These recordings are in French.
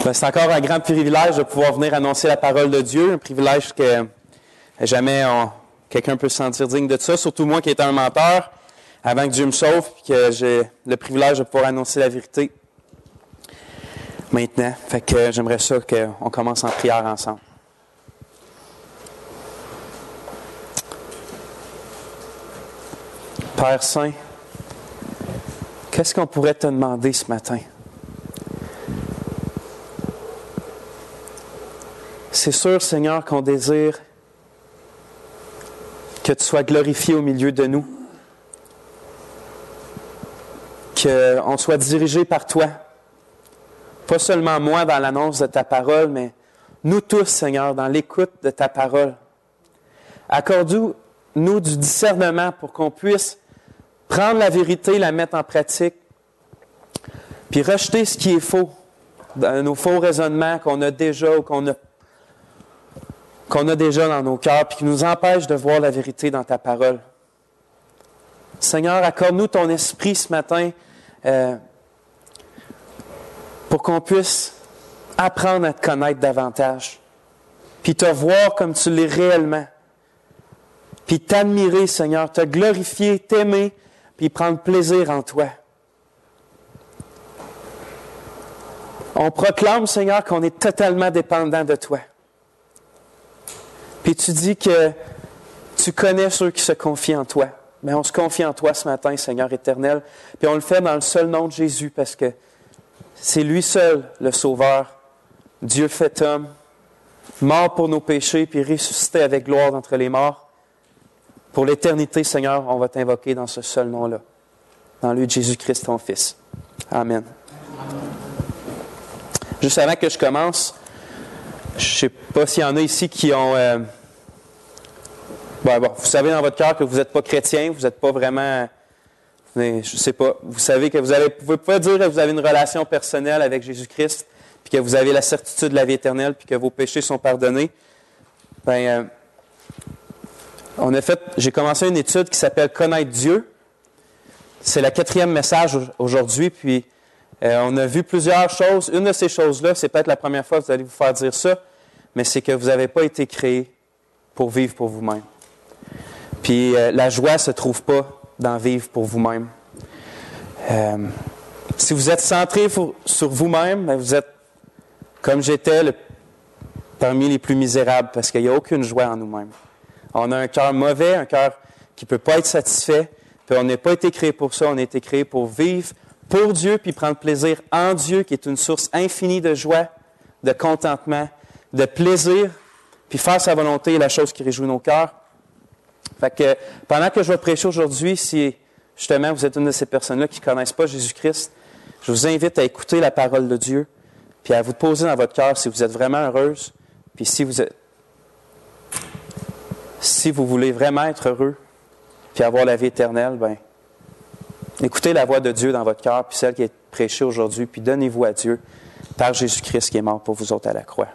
C'est encore un grand privilège de pouvoir venir annoncer la parole de Dieu, un privilège que jamais quelqu'un peut se sentir digne de ça, surtout moi qui étais un menteur, avant que Dieu me sauve, et que j'ai le privilège de pouvoir annoncer la vérité maintenant. Fait que j'aimerais ça qu'on commence en prière ensemble. Père Saint, qu'est-ce qu'on pourrait te demander ce matin? C'est sûr, Seigneur, qu'on désire que tu sois glorifié au milieu de nous, qu'on soit dirigé par toi, pas seulement moi dans l'annonce de ta parole, mais nous tous, Seigneur, dans l'écoute de ta parole. Accorde-nous du discernement pour qu'on puisse prendre la vérité, la mettre en pratique, puis rejeter ce qui est faux, dans nos faux raisonnements qu'on a déjà ou qu'on a déjà dans nos cœurs, puis qui nous empêche de voir la vérité dans ta parole. Seigneur, accorde-nous ton esprit ce matin pour qu'on puisse apprendre à te connaître davantage, puis te voir comme tu l'es réellement, puis t'admirer, Seigneur, te glorifier, t'aimer, puis prendre plaisir en toi. On proclame, Seigneur, qu'on est totalement dépendant de toi. Puis tu dis que tu connais ceux qui se confient en toi. Mais on se confie en toi ce matin, Seigneur éternel. Puis on le fait dans le seul nom de Jésus parce que c'est lui seul, le Sauveur, Dieu fait homme, mort pour nos péchés, puis ressuscité avec gloire d'entre les morts. Pour l'éternité, Seigneur, on va t'invoquer dans ce seul nom-là. Dans lui de Jésus-Christ, ton Fils. Amen. Juste avant que je commence, je ne sais pas s'il y en a ici qui ont... vous savez dans votre cœur que vous n'êtes pas chrétien, vous n'êtes pas vraiment... Je ne sais pas. Vous savez que vous pouvez dire que vous avez une relation personnelle avec Jésus-Christ, puis que vous avez la certitude de la vie éternelle, puis que vos péchés sont pardonnés. J'ai commencé une étude qui s'appelle « Connaître Dieu ». C'est le 4e message aujourd'hui, puis on a vu plusieurs choses. Une de ces choses-là, c'est peut-être la première fois que vous allez vous faire dire ça, mais c'est que vous n'avez pas été créé pour vivre pour vous-même. Puis la joie ne se trouve pas dans vivre pour vous-même. Si vous êtes centré sur vous-même, vous êtes, comme j'étais, parmi les plus misérables, parce qu'il n'y a aucune joie en nous-mêmes. On a un cœur mauvais, un cœur qui ne peut pas être satisfait, puis on n'a pas été créé pour ça, on a été créé pour vivre pour Dieu, puis prendre plaisir en Dieu, qui est une source infinie de joie, de contentement, de plaisir, puis faire sa volonté est la chose qui réjouit nos cœurs. Fait que pendant que je vais prêcher aujourd'hui, si justement vous êtes une de ces personnes-là qui ne connaissent pas Jésus-Christ, je vous invite à écouter la parole de Dieu, puis à vous poser dans votre cœur si vous êtes vraiment heureuse, puis si vous voulez vraiment être heureux, puis avoir la vie éternelle, écoutez la voix de Dieu dans votre cœur, puis celle qui est prêchée aujourd'hui, puis donnez-vous à Dieu par Jésus-Christ qui est mort pour vous autres à la croix.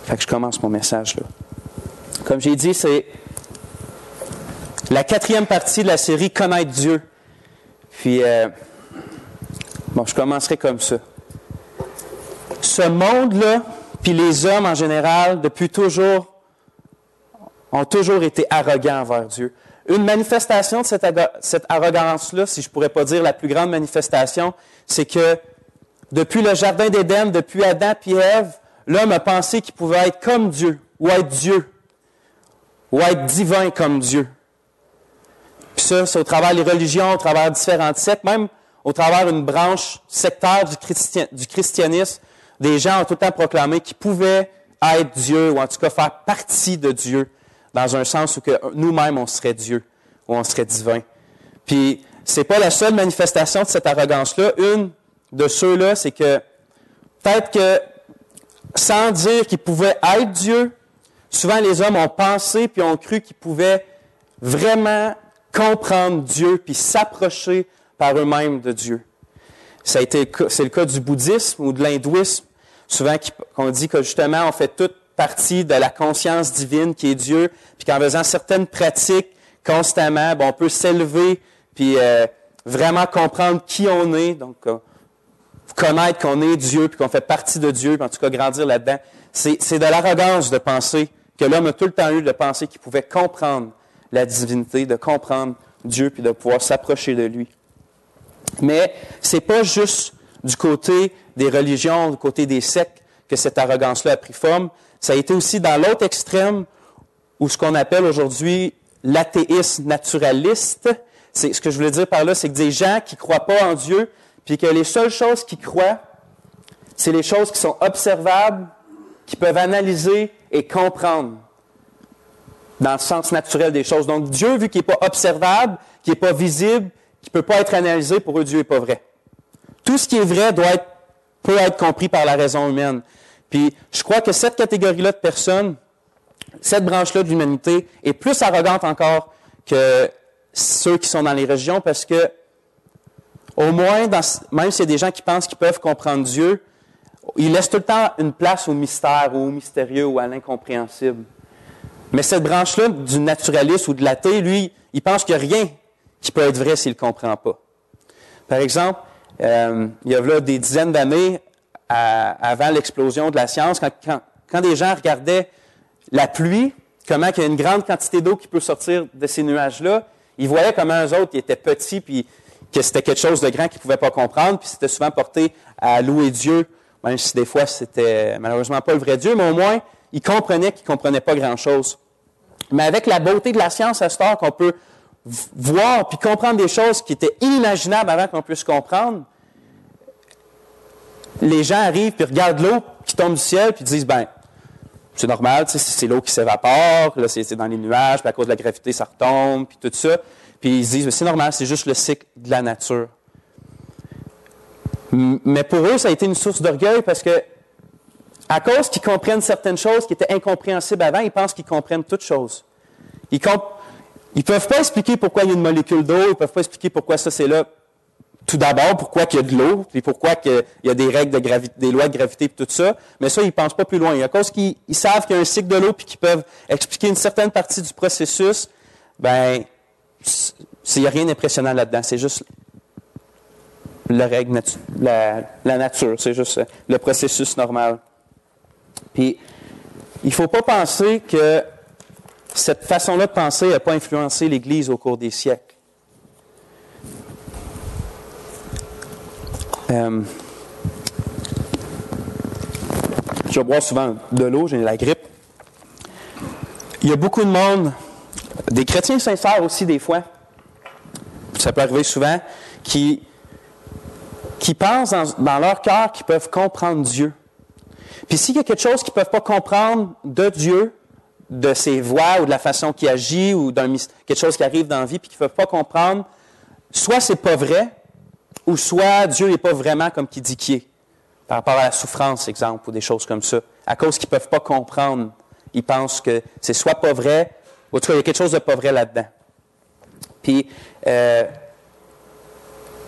Fait que je commence mon message là. Comme j'ai dit, c'est la 4e partie de la série « Connaître Dieu ». Puis, je commencerai comme ça. Ce monde-là, puis les hommes en général, depuis toujours, ont toujours été arrogants envers Dieu. Une manifestation de cette arrogance-là, si je ne pourrais pas dire la plus grande manifestation, c'est que depuis le Jardin d'Éden, depuis Adam puis Ève, l'homme a pensé qu'il pouvait être comme Dieu, ou être divin comme Dieu. Puis ça, c'est au travers des religions, au travers différentes sectes, même au travers d'une branche sectaire du christianisme, des gens ont tout le temps proclamé qu'ils pouvaient être Dieu, ou en tout cas faire partie de Dieu, dans un sens où que nous-mêmes, on serait Dieu, ou on serait divin. Puis, c'est pas la seule manifestation de cette arrogance-là. Une de ceux-là, c'est que peut-être que, sans dire qu'ils pouvaient être Dieu, souvent les hommes ont pensé puis ont cru qu'ils pouvaient vraiment comprendre Dieu puis s'approcher par eux-mêmes de Dieu. C'est le cas du bouddhisme ou de l'hindouisme. Souvent, qu'on dit que justement, on fait toute partie de la conscience divine qui est Dieu, puis qu'en faisant certaines pratiques constamment, on peut s'élever puis vraiment comprendre qui on est. Donc, connaître qu'on est Dieu, puis qu'on fait partie de Dieu, puis en tout cas grandir là-dedans. C'est de l'arrogance de penser que l'homme a tout le temps eu de penser qu'il pouvait comprendre la divinité, de comprendre Dieu, puis de pouvoir s'approcher de lui. Mais c'est pas juste du côté des religions, du côté des sectes, que cette arrogance-là a pris forme. Ça a été aussi dans l'autre extrême, où ce qu'on appelle aujourd'hui l'athéisme naturaliste. Ce que je voulais dire par là, c'est que des gens qui ne croient pas en Dieu, puis que les seules choses qu'ils croient, c'est les choses qui sont observables, qu'ils peuvent analyser et comprendre dans le sens naturel des choses. Donc Dieu, vu qu'il n'est pas observable, qu'il n'est pas visible, qu'il ne peut pas être analysé, pour eux, Dieu n'est pas vrai. Tout ce qui est vrai peut être compris par la raison humaine. Puis je crois que cette catégorie-là de personnes, cette branche-là de l'humanité, est plus arrogante encore que ceux qui sont dans les religions, parce que au moins, même s'il y a des gens qui pensent qu'ils peuvent comprendre Dieu, ils laissent tout le temps une place au mystère, ou au mystérieux, ou à l'incompréhensible. Mais cette branche-là du naturaliste ou de l'athée, lui, il pense qu'il n'y a rien qui peut être vrai s'il ne le comprend pas. Par exemple, il y a là des dizaines d'années, avant l'explosion de la science, quand des gens regardaient la pluie, comment il y a une grande quantité d'eau qui peut sortir de ces nuages-là, ils voyaient comment eux autres, ils étaient petits, puis que c'était quelque chose de grand qu'ils ne pouvaient pas comprendre, puis c'était souvent porté à louer Dieu, même si des fois c'était malheureusement pas le vrai Dieu, mais au moins, ils comprenaient qu'ils ne comprenaient pas grand-chose. Mais avec la beauté de la science à cette heure, qu'on peut voir puis comprendre des choses qui étaient inimaginables avant qu'on puisse comprendre, les gens arrivent puis regardent l'eau qui tombe du ciel puis disent, ben, c'est normal, c'est l'eau qui s'évapore, là c'est dans les nuages, puis à cause de la gravité, ça retombe, puis tout ça. Puis ils se disent, c'est normal, c'est juste le cycle de la nature. Mais pour eux, ça a été une source d'orgueil parce que, à cause qu'ils comprennent certaines choses qui étaient incompréhensibles avant, ils pensent qu'ils comprennent toutes choses. Ils ne peuvent pas expliquer pourquoi il y a une molécule d'eau, ils ne peuvent pas expliquer pourquoi ça c'est là. Tout d'abord, pourquoi il y a de l'eau, puis pourquoi il y a des règles de gravité, des lois de gravité, puis tout ça. Mais ça, ils ne pensent pas plus loin. Et à cause qu'ils savent qu'il y a un cycle de l'eau, puis qu'ils peuvent expliquer une certaine partie du processus, ben, il n'y a rien d'impressionnant là-dedans. C'est juste la règle, la nature. C'est juste le processus normal. Puis, il ne faut pas penser que cette façon-là de penser n'a pas influencé l'Église au cours des siècles. Je bois souvent de l'eau, j'ai la grippe. Il y a beaucoup de monde, des chrétiens sincères aussi des fois, ça peut arriver souvent, qui pensent dans leur cœur qu'ils peuvent comprendre Dieu. Puis s'il y a quelque chose qu'ils ne peuvent pas comprendre de Dieu, de ses voies ou de la façon qu'il agit ou quelque chose qui arrive dans la vie puis qu'ils ne peuvent pas comprendre, soit c'est pas vrai, ou soit Dieu n'est pas vraiment comme qu'il dit qu'il est, par rapport à la souffrance, exemple, ou des choses comme ça. À cause qu'ils ne peuvent pas comprendre, ils pensent que c'est soit pas vrai, ou en tout cas, il y a quelque chose de pas vrai là-dedans. Puis,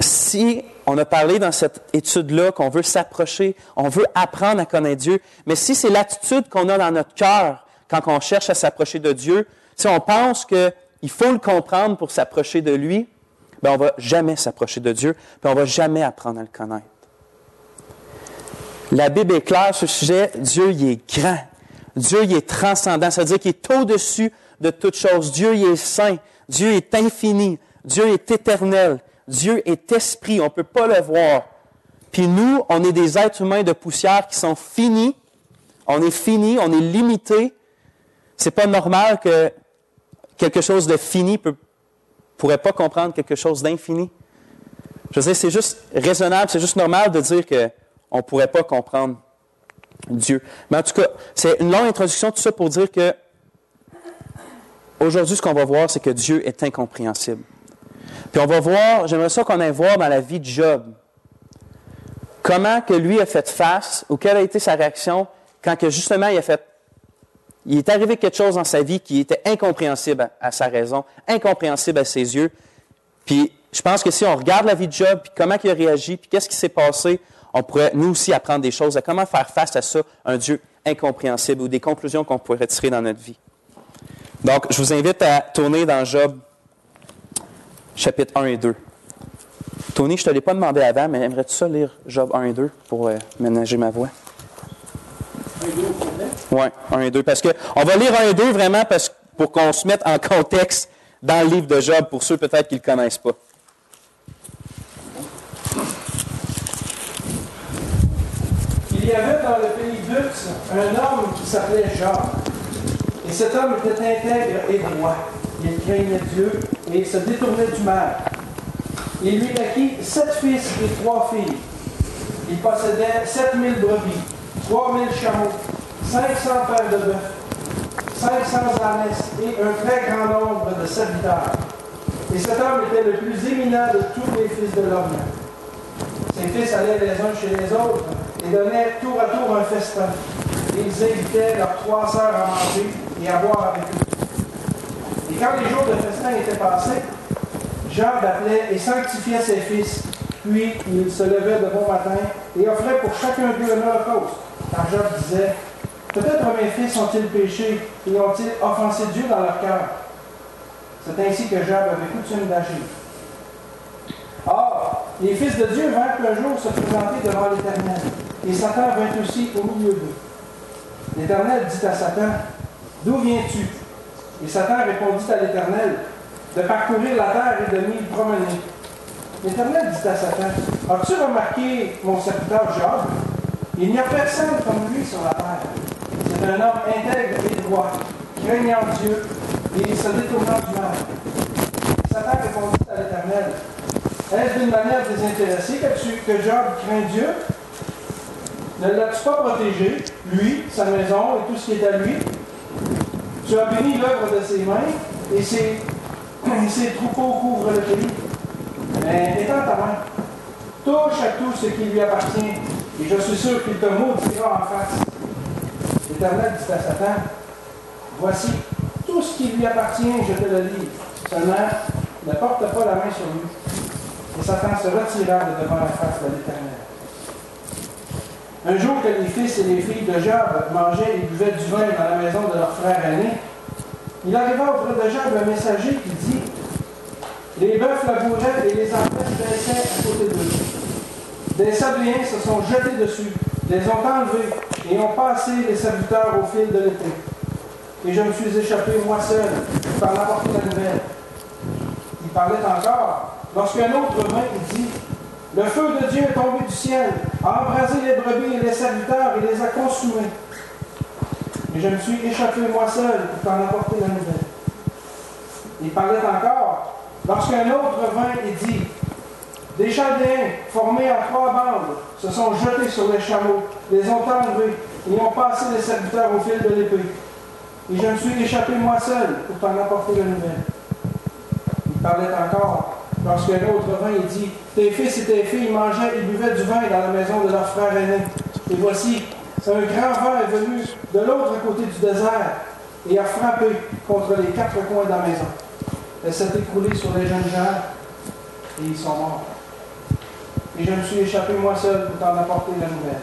si on a parlé dans cette étude-là qu'on veut s'approcher, on veut apprendre à connaître Dieu, mais si c'est l'attitude qu'on a dans notre cœur quand on cherche à s'approcher de Dieu, si on pense qu'il faut le comprendre pour s'approcher de lui, ben on ne va jamais s'approcher de Dieu, puis on ne va jamais apprendre à le connaître. La Bible est claire sur ce sujet. Dieu, il est grand. Dieu, il est transcendant. Ça veut dire qu'il est au-dessus de toute chose. Dieu, il est saint. Dieu est infini. Dieu est éternel. Dieu est esprit. On ne peut pas le voir. Puis nous, on est des êtres humains de poussière qui sont finis. On est finis, on est limités. C'est pas normal que quelque chose de fini pourrait pas comprendre quelque chose d'infini. Je veux dire, c'est juste raisonnable, c'est juste normal de dire qu'on ne pourrait pas comprendre Dieu. Mais en tout cas, c'est une longue introduction, tout ça pour dire que aujourd'hui, ce qu'on va voir, c'est que Dieu est incompréhensible. Puis on va voir, j'aimerais ça qu'on aille voir dans la vie de Job, comment que lui a fait face, ou quelle a été sa réaction quand que justement il est arrivé quelque chose dans sa vie qui était incompréhensible à sa raison, incompréhensible à ses yeux. Puis je pense que si on regarde la vie de Job, puis comment il a réagi, puis qu'est-ce qui s'est passé, on pourrait nous aussi apprendre des choses à comment faire face à ça, un Dieu incompréhensible, ou des conclusions qu'on pourrait tirer dans notre vie. Donc, je vous invite à tourner dans Job, chapitre 1 et 2. Tony, je ne te l'ai pas demandé avant, mais aimerais-tu ça lire Job 1 et 2 pour ménager ma voix? Oui, 1 et 2. Parce que on va lire 1 et 2 vraiment pour qu'on se mette en contexte dans le livre de Job, pour ceux peut-être qui ne le connaissent pas. Il y avait dans le pays d'Uz un homme qui s'appelait Job. Et cet homme était intègre et droit. Il craignait Dieu et il se détournait du mal. Il lui naquit 7 fils et 3 filles. Il possédait 7000 brebis, 3000 chameaux, 500 paires de bœufs, 500 ânesses et un très grand nombre de serviteurs. Et cet homme était le plus éminent de tous les fils de l'homme. Ses fils allaient les uns chez les autres et donnaient tour à tour un festin. Ils invitaient leurs 3 sœurs à manger et à boire avec eux. Et quand les jours de festin étaient passés, Job appelait et sanctifiait ses fils. Puis il se levait de bon matin et offrait pour chacun d'eux un holocauste. Car Job disait, peut-être mes fils ont-ils péché et ont-ils offensé Dieu dans leur cœur. C'est ainsi que Job avait coutume d'agir. Or, les fils de Dieu vinrent un jour se présenter devant l'Éternel, et Satan vint aussi au milieu d'eux. L'Éternel dit à Satan, « D'où viens-tu? » Et Satan répondit à l'Éternel, « De parcourir la terre et de m'y promener. » L'Éternel dit à Satan, « As-tu remarqué mon serviteur Job? Il n'y a personne comme lui sur la terre. C'est un homme intègre et droit, craignant Dieu, et se détournant du mal. » Satan répondit à l'Éternel, « Est-ce d'une manière désintéressée que Job craint Dieu? Ne l'as-tu pas protégé, lui, sa maison et tout ce qui est à lui? Tu as béni l'œuvre de ses mains, et ses troupeaux couvrent le pays. Mais étends ta main, touche à tout ce qui lui appartient, et je suis sûr qu'il te maudira en face. » L'Éternel dit à Satan, « Voici, tout ce qui lui appartient, je te le livre. Seulement, ne porte pas la main sur lui. » Et Satan se retira de devant la face de l'Éternel. Un jour que les fils et les filles de Job mangeaient et buvaient du vin dans la maison de leur frère aîné, il arriva auprès de Job un messager qui dit, « Les bœufs labouraient et les enfants baissaient à côté d'eux. Des sabliens se sont jetés dessus, les ont enlevés et ont passé les serviteurs au fil de l'été. Et je me suis échappé moi seul pour en apporter la nouvelle. » Il parlait encore, lorsqu'un autre vint et dit, « Le feu de Dieu est tombé du ciel, a embrasé les brebis et les serviteurs et les a consumés. Et je me suis échappé moi seul pour t'en apporter la nouvelle. » Il parlait encore, lorsqu'un autre vint et dit, « Des Chaldéens, formés en 3 bandes, se sont jetés sur les chameaux, les ont enlevés et ont passé les serviteurs au fil de l'épée. Et je me suis échappé moi seul pour t'en apporter la nouvelle. » Il parlait encore, lorsqu'un autre vint et dit, « Tes fils et tes filles mangeaient et buvaient du vin dans la maison de leur frère aîné. Et voici, un grand vent est venu de l'autre côté du désert et a frappé contre les 4 coins de la maison. Elle s'est écroulée sur les jeunes gens et ils sont morts. Et je me suis échappé moi seul pour t'en apporter la nouvelle. »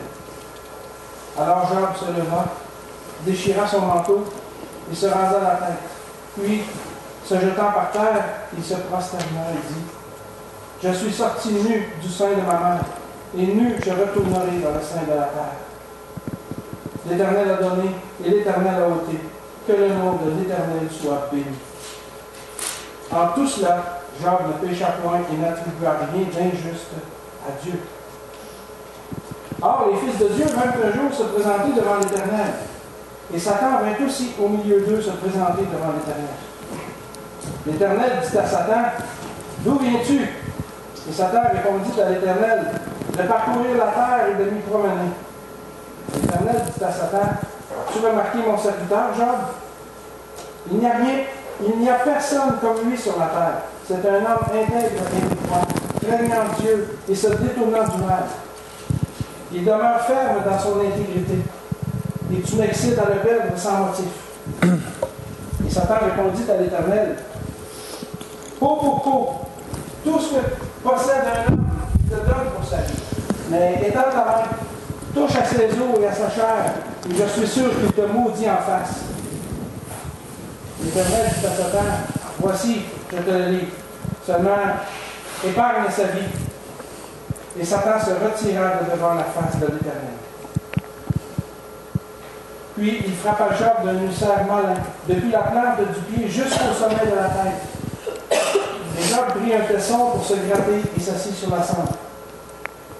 Alors Job se leva, déchira son manteau et se rasa la tête. Puis, se jetant par terre, il se prosterna et dit, « Je suis sorti nu du sein de ma mère, et nu je retournerai dans le sein de la terre. L'Éternel a donné, et l'Éternel a ôté. Que le nom de l'Éternel soit béni. » En tout cela, Job ne pécha point et n'attribua rien d'injuste à Dieu. Or, les fils de Dieu vinrent un jour se présenter devant l'Éternel, et Satan vint aussi au milieu d'eux se présenter devant l'Éternel. L'Éternel dit à Satan, « D'où viens-tu? » Et Satan répondit à l'Éternel, « De parcourir la terre et de m'y promener. » L'Éternel dit à Satan, « Tu as remarqué mon serviteur, Job? Il n'y a personne comme lui sur la terre. C'est un homme intègre et droit, craignant Dieu et se détournant du mal. Il demeure ferme dans son intégrité, et tu m'excites à le perdre sans motif. » Et Satan répondit à l'Éternel, « Peau pour peau, tout ce que possède un homme, il te donne pour sa vie. Mais étends ta main, touche à ses os et à sa chair, et je suis sûr qu'il te maudit en face. » L'Éternel dit à Satan, « Voici, je te le livre. Seulement, épargne sa vie, et Satan se retira de devant la face de l'Éternel. Puis il frappa Job d'un ulcère malin, depuis la plante du pied jusqu'au sommet de la tête. Et Job prit un tesson pour se gratter et s'assit sur la cendre.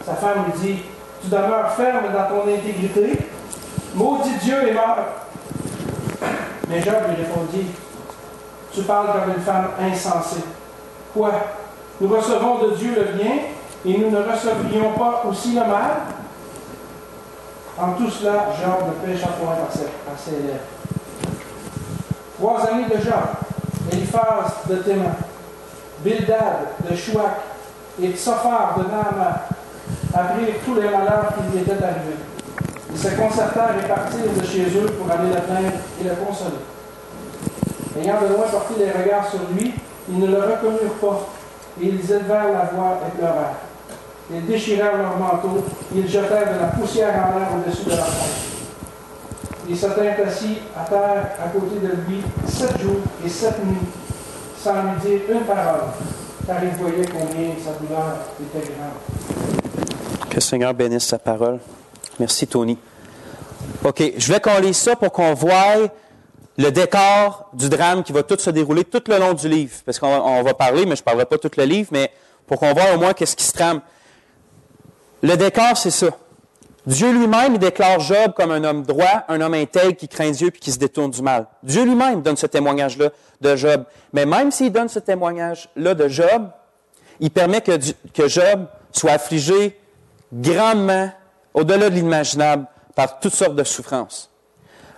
Sa femme lui dit, « Tu demeures ferme dans ton intégrité, maudit Dieu et meurs. » Mais Job lui répondit, « Tu parles comme une femme insensée. Quoi? Nous recevons de Dieu le bien et nous ne recevrions pas aussi le mal? » En tout cela, Job ne pécha point par ses lèvres. 3 amis de Job, Eliphaz de Théman, Bildad de Chouac et Tsophar de Naaman, apprirent tous les malheurs qui lui étaient arrivés. Ils se concertèrent et partirent de chez eux pour aller le plaindre et le consoler. Ayant de loin porté les regards sur lui, ils ne le reconnurent pas, et ils élevèrent la voix et pleurèrent. Ils déchirèrent leurs manteaux, ils jetèrent de la poussière en l'air au-dessus de leur tête. Ils se tinrent assis à terre à côté de lui 7 jours et 7 nuits, sans lui dire une parole, car ils voyaient combien sa douleur était grande. Que le Seigneur bénisse sa parole. Merci, Tony. OK, je voulais qu'on lise ça pour qu'on voie le décor du drame qui va tout se dérouler tout le long du livre. Parce qu'on va parler, mais je ne parlerai pas tout le livre, mais pour qu'on voie au moins qu'est-ce qui se trame. Le décor, c'est ça. Dieu lui-même, il déclare Job comme un homme droit, un homme intègre qui craint Dieu puis qui se détourne du mal. Dieu lui-même donne ce témoignage-là de Job. Mais même s'il donne ce témoignage-là de Job, il permet que Job soit affligé grandement, au-delà de l'imaginable, par toutes sortes de souffrances.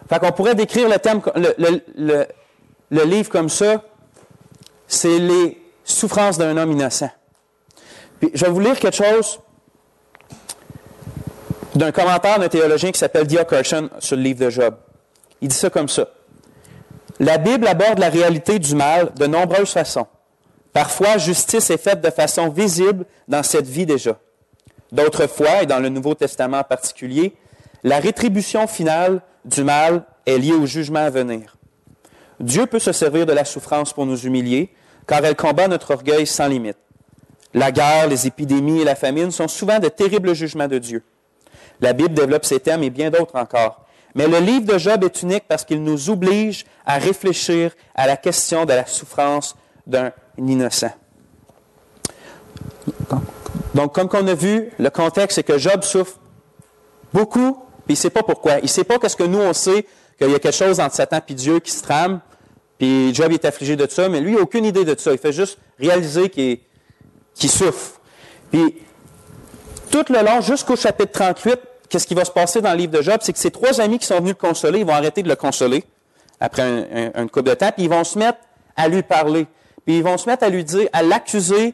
Fait qu'on pourrait décrire le livre comme ça, c'est les souffrances d'un homme innocent. Puis, je vais vous lire quelque chose d'un commentaire d'un théologien qui s'appelle D.A. Carson sur le livre de Job. Il dit ça comme ça. La Bible aborde la réalité du mal de nombreuses façons. Parfois, justice est faite de façon visible dans cette vie déjà. D'autres fois, et dans le Nouveau Testament en particulier, la rétribution finale du mal est liée au jugement à venir. Dieu peut se servir de la souffrance pour nous humilier, car elle combat notre orgueil sans limite. La guerre, les épidémies et la famine sont souvent de terribles jugements de Dieu. La Bible développe ces thèmes et bien d'autres encore. Mais le livre de Job est unique parce qu'il nous oblige à réfléchir à la question de la souffrance d'un innocent. Donc, comme on a vu, le contexte, c'est que Job souffre beaucoup, puis il ne sait pas pourquoi. Il ne sait pas qu'est-ce que nous, on sait, qu'il y a quelque chose entre Satan et Dieu qui se trame, puis Job est affligé de ça, mais lui, il n'a aucune idée de ça. Il fait juste réaliser qu'il souffre. Puis, tout le long, jusqu'au chapitre 38, qu'est-ce qui va se passer dans le livre de Job? C'est que ces 3 amis qui sont venus le consoler, ils vont arrêter de le consoler après une couple de temps, puis ils vont se mettre à lui parler. Puis ils vont se mettre à lui dire, à l'accuser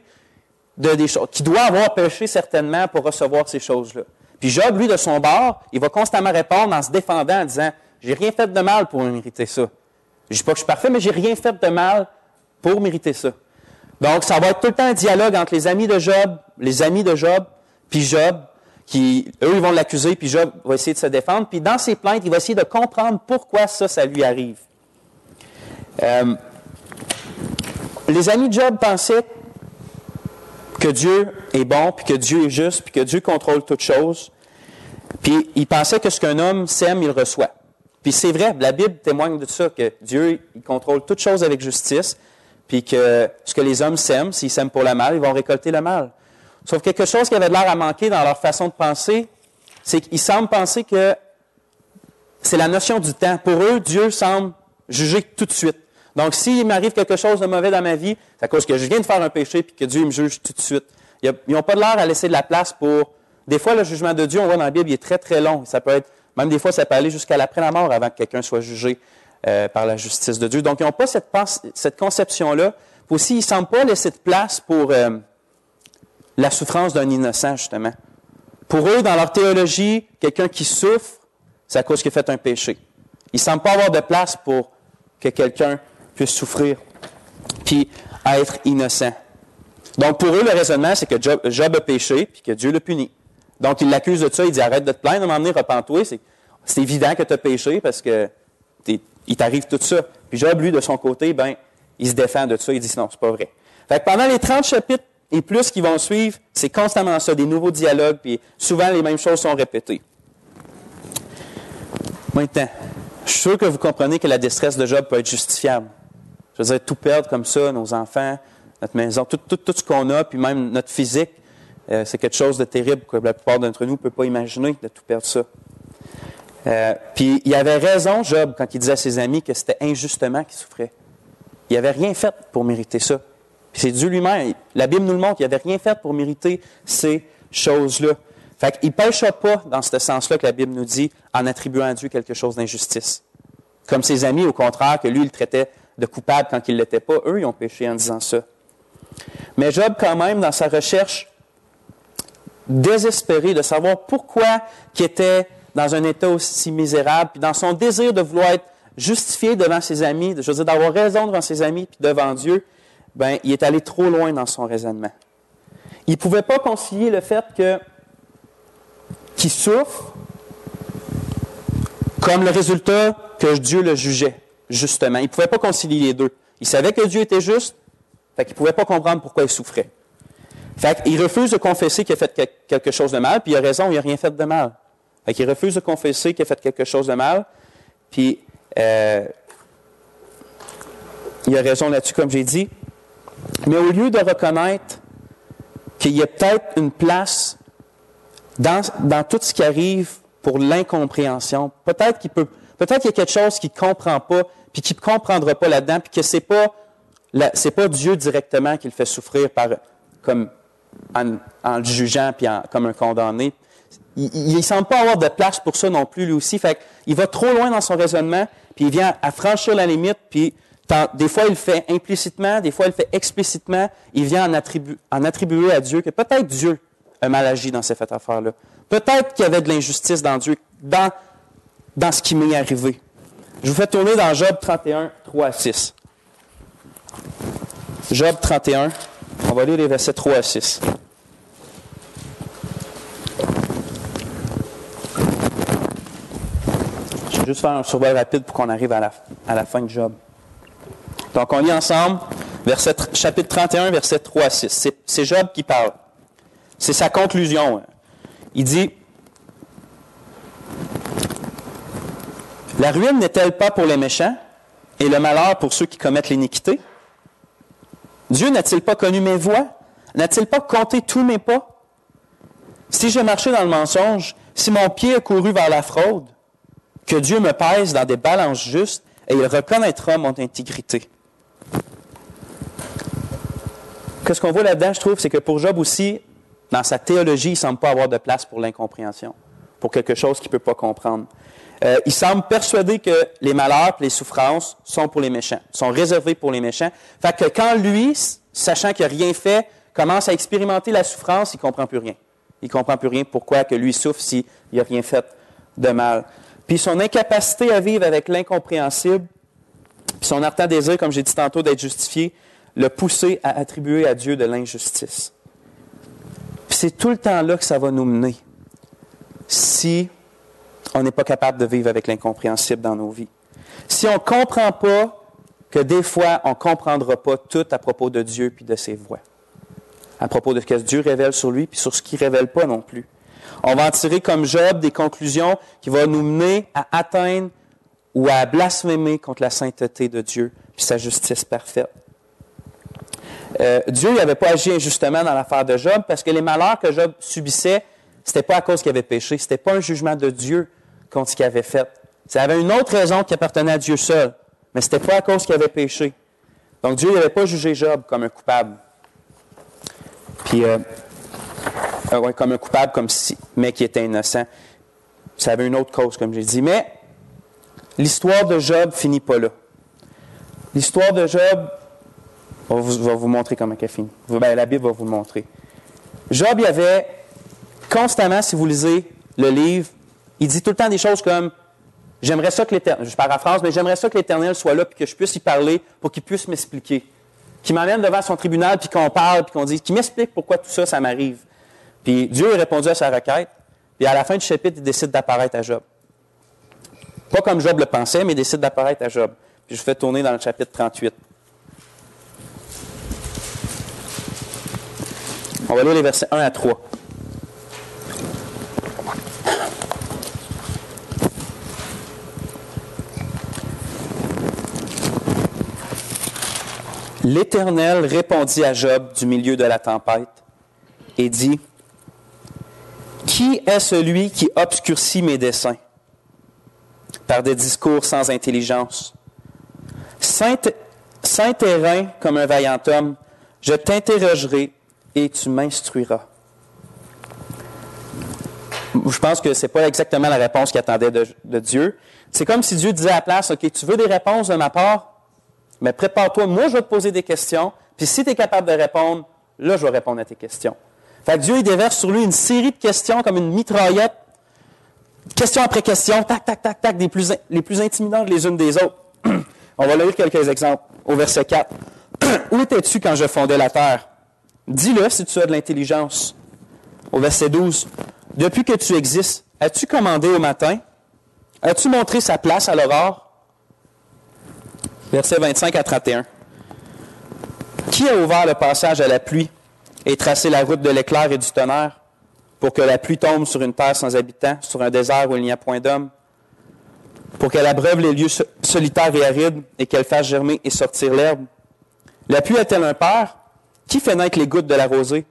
de des choses, qu'il doit avoir péché certainement pour recevoir ces choses-là. Puis Job, lui, de son bord, il va constamment répondre en se défendant, en disant, j'ai rien fait de mal pour mériter ça. Je dis pas que je suis parfait, mais j'ai rien fait de mal pour mériter ça. Donc, ça va être tout le temps un dialogue entre les amis de Job, puis Job, qui, eux, ils vont l'accuser, puis Job va essayer de se défendre. Puis dans ses plaintes, il va essayer de comprendre pourquoi ça lui arrive. Les amis de Job pensaient que Dieu est bon, puis que Dieu est juste, puis que Dieu contrôle toutes choses. Puis ils pensaient que ce qu'un homme sème, il reçoit. Puis c'est vrai, la Bible témoigne de ça, que Dieu, il contrôle toutes choses avec justice, puis que ce que les hommes sèment, s'ils sèment pour le mal, ils vont récolter le mal. Sauf quelque chose qui avait l'air à manquer dans leur façon de penser, c'est qu'ils semblent penser que c'est la notion du temps. Pour eux, Dieu semble juger tout de suite. Donc, s'il m'arrive quelque chose de mauvais dans ma vie, c'est à cause que je viens de faire un péché et que Dieu me juge tout de suite. Ils n'ont pas l'air à laisser de la place pour... Des fois, le jugement de Dieu, on voit dans la Bible, il est très, très long. Ça peut être... Même des fois, ça peut aller jusqu'à l'après la mort avant que quelqu'un soit jugé par la justice de Dieu. Donc, ils n'ont pas cette conception-là. Puis aussi, ils ne semblent pas laisser de place pour la souffrance d'un innocent, justement. Pour eux, dans leur théologie, quelqu'un qui souffre, c'est à cause qu'il a fait un péché. Ils ne semblent pas avoir de place pour que quelqu'un puisse souffrir puis être innocent. Donc, pour eux, le raisonnement, c'est que Job a péché puis que Dieu l'a puni. Donc, il l'accuse de ça, il dit « Arrête de te plaindre, à un moment donné, repens-toi. C'est évident que tu as péché parce que il t'arrive tout ça. » Puis Job, lui, de son côté, il se défend de ça, il dit « Non, c'est pas vrai. » Fait que pendant les 30 chapitres et plus qu'ils vont suivre, c'est constamment ça, des nouveaux dialogues, puis souvent les mêmes choses sont répétées. Maintenant, je suis sûr que vous comprenez que la détresse de Job peut être justifiable. Je veux dire, tout perdre comme ça, nos enfants, notre maison, tout ce qu'on a, puis même notre physique, c'est quelque chose de terrible que la plupart d'entre nous ne peut pas imaginer de tout perdre ça. Puis il avait raison, Job, quand il disait à ses amis que c'était injustement qu'il souffrait. Il n'avait rien fait pour mériter ça. Puis c'est Dieu lui-même. La Bible nous le montre, il n'avait rien fait pour mériter ces choses-là. Fait qu'il ne pécha pas dans ce sens-là que la Bible nous dit en attribuant à Dieu quelque chose d'injustice. Comme ses amis, au contraire, que lui, il le traitait de coupable quand il ne l'était pas. Eux, ils ont péché en disant ça. Mais Job, quand même, dans sa recherche désespérée de savoir pourquoi il était dans un état aussi misérable, puis dans son désir de vouloir être justifié devant ses amis, je veux dire, d'avoir raison devant ses amis, puis devant Dieu, ben, il est allé trop loin dans son raisonnement. Il ne pouvait pas concilier le fait qu'il souffre comme le résultat que Dieu le jugeait, justement. Il ne pouvait pas concilier les deux. Il savait que Dieu était juste, fait qu'il ne pouvait pas comprendre pourquoi il souffrait. Fait qu'il refuse de confesser qu'il a fait quelque chose de mal, puis il a raison, il n'a rien fait de mal. Fait qu'il refuse de confesser qu'il a fait quelque chose de mal, puis il a raison là-dessus, comme j'ai dit. Mais au lieu de reconnaître qu'il y a peut-être une place dans tout ce qui arrive pour l'incompréhension, peut-être qu'il y a quelque chose qu'il ne comprend pas, puis qu'il ne comprendra pas là-dedans, puis que c'est pas Dieu directement qui le fait souffrir en le jugeant puis comme un condamné. Il ne semble pas avoir de place pour ça non plus, lui aussi. Fait qu'il va trop loin dans son raisonnement, puis il vient à franchir la limite, puis des fois il le fait implicitement, des fois il le fait explicitement. Il vient en attribuer à Dieu que peut-être Dieu a mal agi dans cette affaire-là. Peut-être qu'il y avait de l'injustice dans Dieu, dans ce qui m'est arrivé. Je vous fais tourner dans Job 31, 3 à 6. Job 31, on va lire les versets 3 à 6. Je vais juste faire un survol rapide pour qu'on arrive à la fin de Job. Donc, on lit ensemble, chapitre 31, versets 3 à 6. C'est Job qui parle. C'est sa conclusion. Il dit, « La ruine n'est-elle pas pour les méchants et le malheur pour ceux qui commettent l'iniquité? Dieu n'a-t-il pas connu mes voies? N'a-t-il pas compté tous mes pas? Si je marchais dans le mensonge, si mon pied a couru vers la fraude, que Dieu me pèse dans des balances justes et il reconnaîtra mon intégrité. » Qu'est-ce qu'on voit là-dedans, je trouve, c'est que pour Job aussi, dans sa théologie, il ne semble pas avoir de place pour l'incompréhension, pour quelque chose qu'il ne peut pas comprendre. Il semble persuadé que les malheurs et les souffrances sont pour les méchants, sont réservés pour les méchants. Fait que quand lui, sachant qu'il n'a rien fait, commence à expérimenter la souffrance, il ne comprend plus rien. Il ne comprend plus rien pourquoi que lui souffre s'il n'a rien fait de mal. Puis son incapacité à vivre avec l'incompréhensible, puis son ardent désir, comme j'ai dit tantôt, d'être justifié, l'a poussé à attribuer à Dieu de l'injustice. Puis c'est tout le temps là que ça va nous mener, si on n'est pas capable de vivre avec l'incompréhensible dans nos vies. Si on ne comprend pas que des fois, on ne comprendra pas tout à propos de Dieu puis de ses voies, à propos de ce que Dieu révèle sur lui puis sur ce qu'il ne révèle pas non plus. On va en tirer comme Job des conclusions qui vont nous mener à atteindre ou à blasphémer contre la sainteté de Dieu puis sa justice parfaite. Dieu n'avait pas agi injustement dans l'affaire de Job parce que les malheurs que Job subissait, ce n'était pas à cause qu'il avait péché, ce n'était pas un jugement de Dieu contre ce qu'il avait fait. Ça avait une autre raison qui appartenait à Dieu seul, mais ce n'était pas à cause qu'il avait péché. Donc Dieu n'avait pas jugé Job comme un coupable. Puis, comme un coupable, mais qui était innocent. Ça avait une autre cause, comme j'ai dit. Mais l'histoire de Job finit pas là. L'histoire de Job, on va vous montrer comment elle finit. La Bible va vous le montrer. Job, il y avait constamment, si vous lisez le livre, il dit tout le temps des choses comme « J'aimerais ça que l'Éternel, je paraphrase, mais j'aimerais ça que l'Éternel soit là, puis que je puisse y parler, pour qu'il puisse m'expliquer. Qu'il m'amène devant son tribunal, puis qu'on parle, puis qu'on dise, qu'il m'explique pourquoi tout ça, ça m'arrive. » Puis Dieu a répondu à sa requête, puis à la fin du chapitre, il décide d'apparaître à Job. Pas comme Job le pensait, mais il décide d'apparaître à Job. Puis je fais tourner dans le chapitre 38. On va lire les versets 1 à 3. L'Éternel répondit à Job du milieu de la tempête et dit, « Qui est celui qui obscurcit mes desseins par des discours sans intelligence? Saint terrain comme un vaillant homme, je t'interrogerai et tu m'instruiras. » Je pense que ce n'est pas exactement la réponse qu'il attendait de Dieu. C'est comme si Dieu disait à la place, « OK, tu veux des réponses de ma part? Mais prépare-toi, moi je vais te poser des questions, puis si tu es capable de répondre, là je vais répondre à tes questions. » Fait que Dieu il déverse sur lui une série de questions comme une mitraillette, question après question, tac, tac, tac, tac, les plus intimidantes les unes des autres. On va lire quelques exemples au verset 4. « Où étais-tu quand je fondais la terre? Dis-le si tu as de l'intelligence. » Au verset 12. « Depuis que tu existes, as-tu commandé au matin? As-tu montré sa place à l'aurore? » Versets 25 à 31. « Qui a ouvert le passage à la pluie et tracé la route de l'éclair et du tonnerre pour que la pluie tombe sur une terre sans habitants, sur un désert où il n'y a point d'homme, pour qu'elle abreuve les lieux solitaires et arides et qu'elle fasse germer et sortir l'herbe? La pluie a-t-elle un père? Qui fait naître les gouttes de la rosée?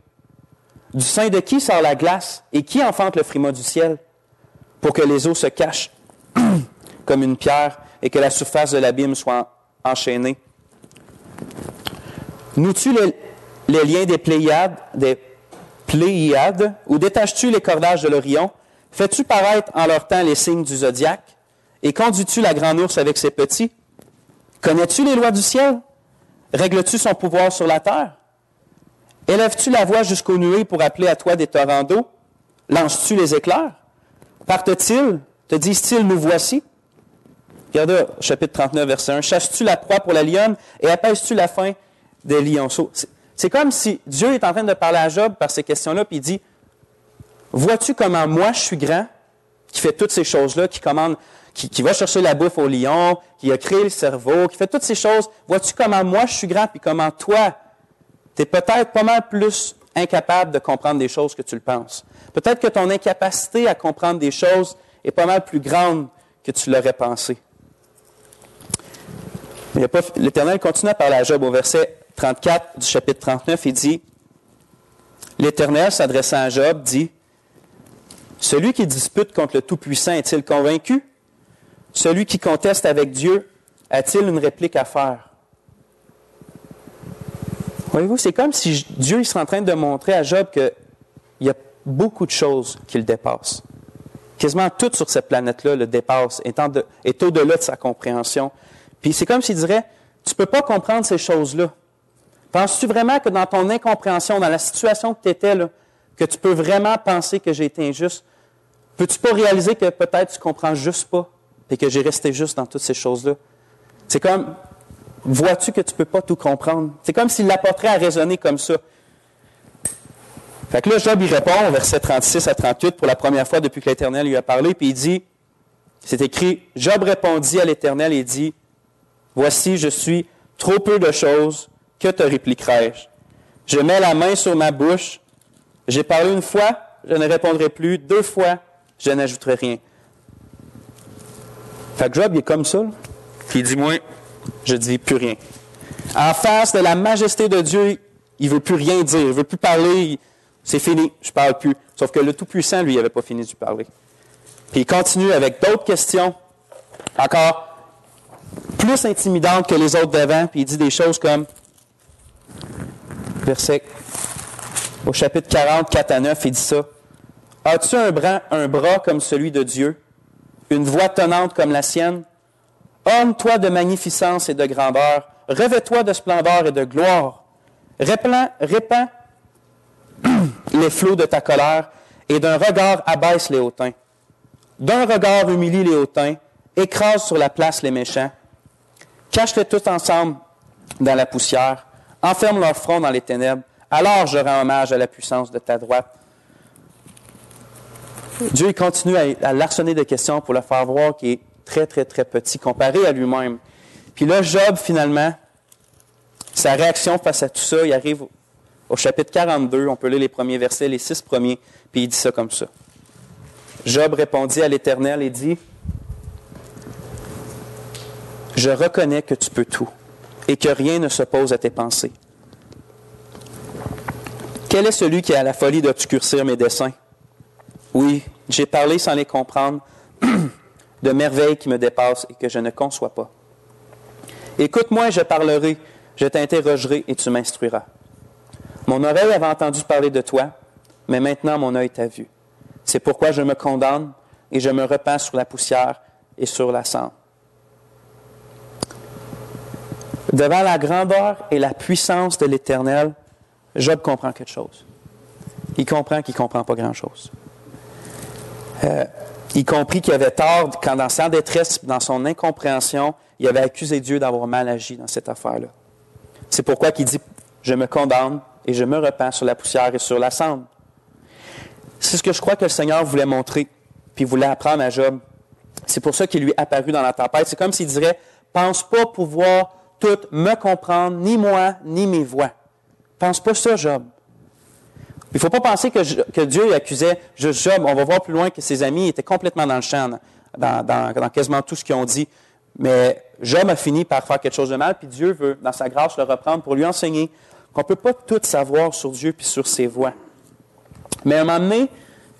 Du sein de qui sort la glace et qui enfante le frima du ciel pour que les eaux se cachent comme une pierre et que la surface de l'abîme soit enchaîné. Noues-tu les liens des Pléiades, ou détaches-tu les cordages de l'Orion? Fais-tu paraître en leur temps les signes du zodiaque? Et conduis-tu la grande ours avec ses petits? Connais-tu les lois du ciel? Règles-tu son pouvoir sur la terre? Élèves-tu la voix jusqu'aux nuées pour appeler à toi des torrents d'eau? Lances-tu les éclairs? Partent-ils? Te disent-ils, nous voici? Regardez, chapitre 39, verset 1. « Chasses-tu la proie pour la lionne et apaises-tu la faim des lionceaux? » C'est comme si Dieu est en train de parler à Job par ces questions-là, puis il dit, « Vois-tu comment moi je suis grand, qui fait toutes ces choses-là, qui commande, qui va chercher la bouffe au lion, qui a créé le cerveau, qui fait toutes ces choses. Vois-tu comment moi je suis grand, puis comment toi, tu es peut-être pas mal plus incapable de comprendre des choses que tu le penses. Peut-être que ton incapacité à comprendre des choses est pas mal plus grande que tu l'aurais pensé. » L'Éternel continue à parler à Job au verset 34 du chapitre 39. Il dit, « L'Éternel, s'adressant à Job, dit, « Celui qui dispute contre le Tout-Puissant est-il convaincu? Celui qui conteste avec Dieu a-t-il une réplique à faire? » Voyez-vous, c'est comme si Dieu serait en train de montrer à Job qu'il y a beaucoup de choses qui le dépassent. Quasiment tout sur cette planète-là le dépasse, est au-delà de sa compréhension. Puis c'est comme s'il dirait, tu ne peux pas comprendre ces choses-là. Penses-tu vraiment que dans ton incompréhension, dans la situation que tu étais, là, que tu peux vraiment penser que j'ai été injuste? Peux-tu pas réaliser que peut-être tu ne comprends juste pas et que j'ai resté juste dans toutes ces choses-là? C'est comme, vois-tu que tu ne peux pas tout comprendre? C'est comme s'il l'apporterait à raisonner comme ça. Fait que là, Job, il répond au verset 36 à 38 pour la première fois depuis que l'Éternel lui a parlé, puis il dit, c'est écrit, « Job répondit à l'Éternel et dit, « Voici, je suis trop peu de choses, que te répliquerai-je? Je mets la main sur ma bouche, j'ai parlé une fois, je ne répondrai plus, 2 fois, je n'ajouterai rien. » Fait que Job, il est comme ça, là. Puis il dit, moi, je dis plus rien. En face de la majesté de Dieu, il ne veut plus rien dire, il ne veut plus parler, c'est fini, je ne parle plus. Sauf que le Tout-Puissant, lui, il n'avait pas fini de lui parler. Puis il continue avec d'autres questions, encore plus intimidantes que les autres d'avant, puis il dit des choses comme, verset au chapitre 40, 4 à 9, il dit ça. « As-tu un bras comme celui de Dieu, une voix tonnante comme la sienne? Orne-toi de magnificence et de grandeur, revêt-toi de splendeur et de gloire. Répands les flots de ta colère, et d'un regard abaisse les hautains. D'un regard humilie les hautains, écrase sur la place les méchants. Cache-les tous ensemble dans la poussière, enferme leur front dans les ténèbres, alors je rends hommage à la puissance de ta droite. » Dieu il continue à l'arsenner de questions pour le faire voir qu'il est très, très, très petit comparé à lui-même. Puis là, Job, finalement, sa réaction face à tout ça, il arrive au chapitre 42, on peut lire les premiers versets, les 6 premiers, puis il dit ça comme ça. Job répondit à l'Éternel et dit, « Je reconnais que tu peux tout et que rien ne s'oppose à tes pensées. Quel est celui qui a la folie d'obscurcir mes desseins? Oui, j'ai parlé sans les comprendre, de merveilles qui me dépassent et que je ne conçois pas. Écoute-moi et je parlerai, je t'interrogerai et tu m'instruiras. Mon oreille avait entendu parler de toi, mais maintenant mon œil t'a vu. C'est pourquoi je me condamne et je me repens sur la poussière et sur la cendre. » Devant la grandeur et la puissance de l'Éternel, Job comprend quelque chose. Il comprend qu'il ne comprend pas grand-chose. Il comprit qu'il avait tort quand, dans sa détresse, dans son incompréhension, il avait accusé Dieu d'avoir mal agi dans cette affaire-là. C'est pourquoi il dit « Je me condamne et je me repens sur la poussière et sur la cendre. » C'est ce que je crois que le Seigneur voulait montrer, puis voulait apprendre à Job. C'est pour ça qu'il lui est apparu dans la tempête. C'est comme s'il dirait « Pense pas pouvoir tout me comprendre, ni moi, ni mes voix. Pense pas ça, Job. » Il ne faut pas penser que Dieu accusait juste Job. On va voir plus loin que ses amis étaient complètement dans le champ, dans quasiment tout ce qu'ils ont dit. Mais Job a fini par faire quelque chose de mal, puis Dieu veut, dans sa grâce, le reprendre pour lui enseigner qu'on ne peut pas tout savoir sur Dieu puis sur ses voies. Mais à un moment donné,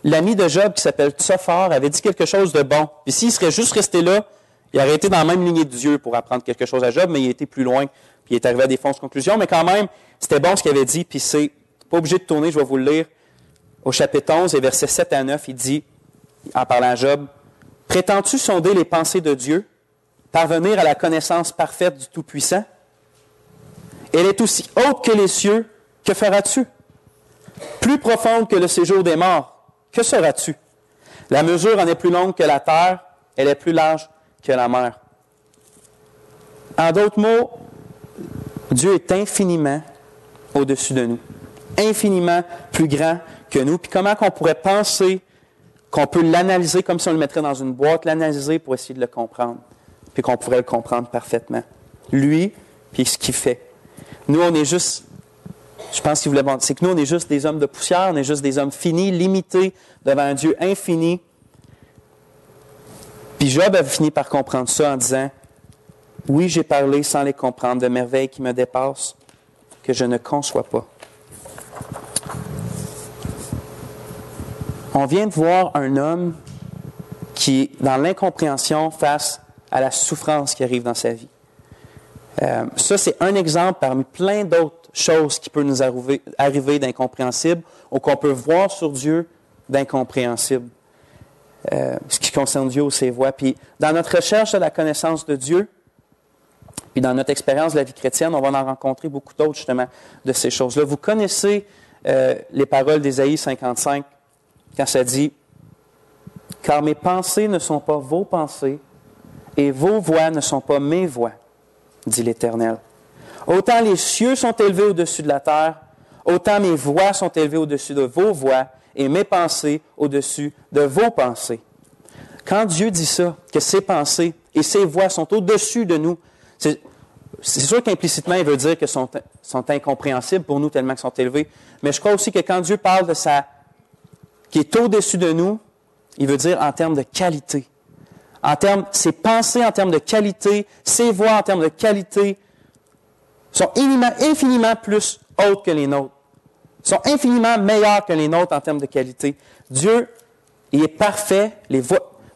l'ami de Job, qui s'appelle Tsophar, avait dit quelque chose de bon. Puis s'il serait juste resté là, il aurait été dans la même lignée de Dieu pour apprendre quelque chose à Job, mais il était plus loin, puis il est arrivé à des fausses conclusions. Mais quand même, c'était bon ce qu'il avait dit, puis c'est pas obligé de tourner, je vais vous le lire. Au chapitre 11 et versets 7 à 9, il dit, en parlant à Job, « Prétends-tu sonder les pensées de Dieu, parvenir à la connaissance parfaite du Tout-Puissant? Elle est aussi haute que les cieux, que feras-tu? Plus profonde que le séjour des morts, que seras-tu? La mesure en est plus longue que la terre, elle est plus large que la mer. » En d'autres mots, Dieu est infiniment au-dessus de nous, infiniment plus grand que nous. Puis comment qu'on pourrait penser qu'on peut l'analyser comme si on le mettrait dans une boîte, l'analyser pour essayer de le comprendre, puis qu'on pourrait le comprendre parfaitement. Lui, puis ce qu'il fait. Nous, on est juste, je pense qu'il voulait montrer, c'est que nous, on est juste des hommes de poussière, on est juste des hommes finis, limités devant un Dieu infini. Puis Job a fini par comprendre ça en disant, « Oui, j'ai parlé sans les comprendre de merveilles qui me dépassent, que je ne conçois pas. » On vient de voir un homme qui est dans l'incompréhension face à la souffrance qui arrive dans sa vie. Ça, c'est un exemple parmi plein d'autres choses qui peuvent nous arriver d'incompréhensibles ou qu'on peut voir sur Dieu d'incompréhensible. Ce qui concerne Dieu ou ses voies. Puis, dans notre recherche de la connaissance de Dieu, puis dans notre expérience de la vie chrétienne, on va en rencontrer beaucoup d'autres, justement, de ces choses-là. Vous connaissez les paroles d'Ésaïe 55, quand ça dit « Car mes pensées ne sont pas vos pensées, et vos voix ne sont pas mes voix, dit l'Éternel. Autant les cieux sont élevés au-dessus de la terre, autant mes voix sont élevées au-dessus de vos voix, et mes pensées au-dessus de vos pensées. » Quand Dieu dit ça, que ses pensées et ses voix sont au-dessus de nous, c'est sûr qu'implicitement, il veut dire qu'elles sont incompréhensibles pour nous tellement qu'elles sont élevées. Mais je crois aussi que quand Dieu parle de qui est au-dessus de nous, il veut dire en termes de qualité. Ses pensées en termes de qualité, ses voix en termes de qualité sont infiniment plus hautes que les nôtres. Sont infiniment meilleures que les nôtres en termes de qualité. Dieu, il est parfait.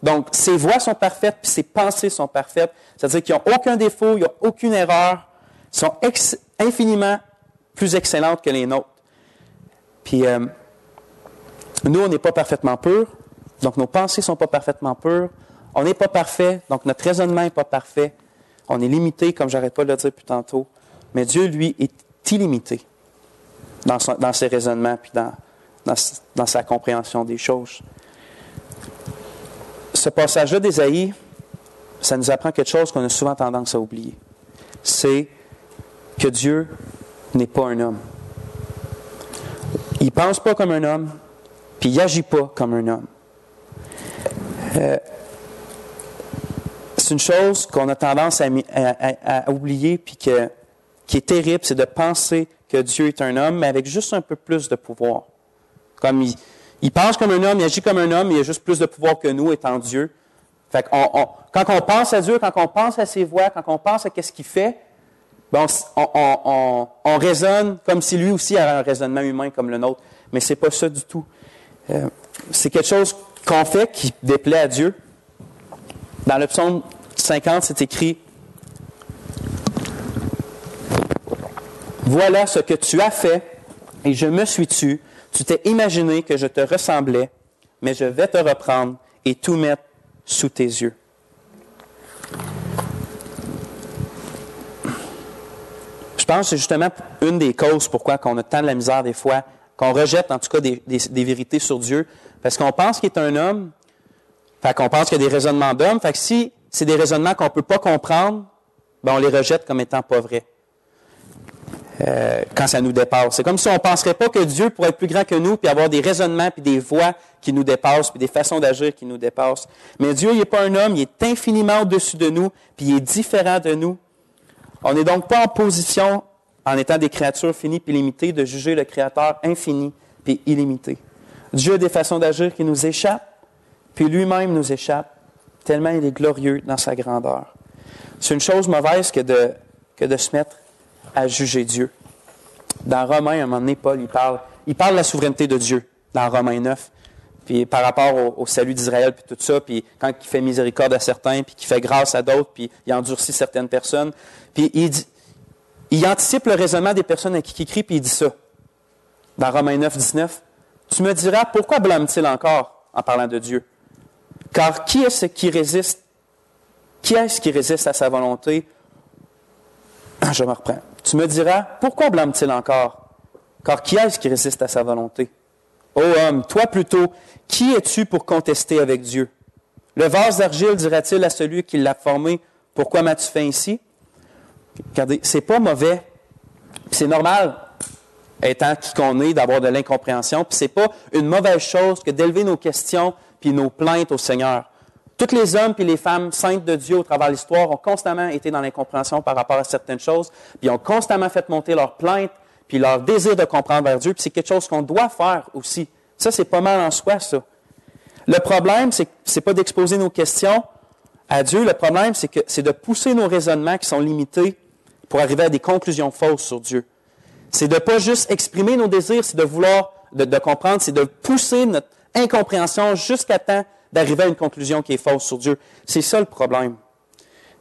Donc, ses voix sont parfaites, puis ses pensées sont parfaites. C'est-à-dire qu'ils n'ont aucun défaut, ils n'ont aucune erreur. Ils sont infiniment plus excellentes que les nôtres. Puis, nous, on n'est pas parfaitement purs, donc nos pensées ne sont pas parfaitement pures. On n'est pas parfait, donc notre raisonnement n'est pas parfait. On est limité, comme j'arrête pas de le dire plus tantôt. Mais Dieu, lui, est illimité dans ses raisonnements puis dans sa compréhension des choses. Ce passage-là d'Ésaïe, ça nous apprend quelque chose qu'on a souvent tendance à oublier. C'est que Dieu n'est pas un homme. Il ne pense pas comme un homme, puis il n'agit pas comme un homme. C'est une chose qu'on a tendance à oublier, puis qui est terrible, c'est de penser que Dieu est un homme, mais avec juste un peu plus de pouvoir. Comme il pense comme un homme, il agit comme un homme, il a juste plus de pouvoir que nous, étant Dieu. Fait quand on pense à Dieu, quand on pense à ses voies, quand on pense à ce qu'il fait, ben on raisonne comme si lui aussi avait un raisonnement humain comme le nôtre. Mais c'est pas ça du tout. C'est quelque chose qu'on fait qui déplaît à Dieu. Dans le psaume 50, c'est écrit « Voilà ce que tu as fait, et je me suis tu. Tu t'es imaginé que je te ressemblais, mais je vais te reprendre et tout mettre sous tes yeux. » Je pense que c'est justement une des causes pourquoi on a tant de la misère des fois, qu'on rejette en tout cas des vérités sur Dieu, parce qu'on pense qu'il est un homme, fait qu'on pense qu'il y a des raisonnements d'homme, fait que si c'est des raisonnements qu'on ne peut pas comprendre, ben on les rejette comme étant pas vrais. Quand ça nous dépasse. C'est comme si on ne penserait pas que Dieu pourrait être plus grand que nous, puis avoir des raisonnements, puis des voix qui nous dépassent, puis des façons d'agir qui nous dépassent. Mais Dieu, il n'est pas un homme, il est infiniment au-dessus de nous, puis il est différent de nous. On n'est donc pas en position, en étant des créatures finies puis limitées, de juger le Créateur infini puis illimité. Dieu a des façons d'agir qui nous échappent, puis lui-même nous échappe, tellement il est glorieux dans sa grandeur. C'est une chose mauvaise que de se mettre à juger Dieu. Dans Romains, à un moment donné, Paul, il parle de la souveraineté de Dieu, dans Romains 9, puis par rapport au salut d'Israël, puis tout ça, puis quand il fait miséricorde à certains, puis qu'il fait grâce à d'autres, puis il endurcit certaines personnes. Puis il anticipe le raisonnement des personnes à qui il crie, puis il dit ça. Dans Romains 9, 19, « Tu me diras, pourquoi blâme-t-il encore, en parlant de Dieu? Car qui est-ce qui résiste à sa volonté? » Je me reprends. « Tu me diras, pourquoi blâme-t-il encore? Car qui est-ce qui résiste à sa volonté? Ô homme, toi plutôt, qui es-tu pour contester avec Dieu? Le vase d'argile dira-t-il à celui qui l'a formé, pourquoi m'as-tu fait ainsi? » Regardez, c'est pas mauvais. C'est normal, étant qui qu'on est, d'avoir de l'incompréhension. Puis c'est pas une mauvaise chose que d'élever nos questions puis nos plaintes au Seigneur. Tous les hommes et les femmes saintes de Dieu au travers de l'histoire ont constamment été dans l'incompréhension par rapport à certaines choses, puis ont constamment fait monter leurs plaintes, puis leur désir de comprendre vers Dieu, puis c'est quelque chose qu'on doit faire aussi. Ça, c'est pas mal en soi, ça. Le problème, c'est pas d'exposer nos questions à Dieu. Le problème, c'est de pousser nos raisonnements qui sont limités pour arriver à des conclusions fausses sur Dieu. C'est de pas juste exprimer nos désirs, c'est de vouloir, de comprendre, c'est de pousser notre incompréhension jusqu'à temps d'arriver à une conclusion qui est fausse sur Dieu. C'est ça le problème.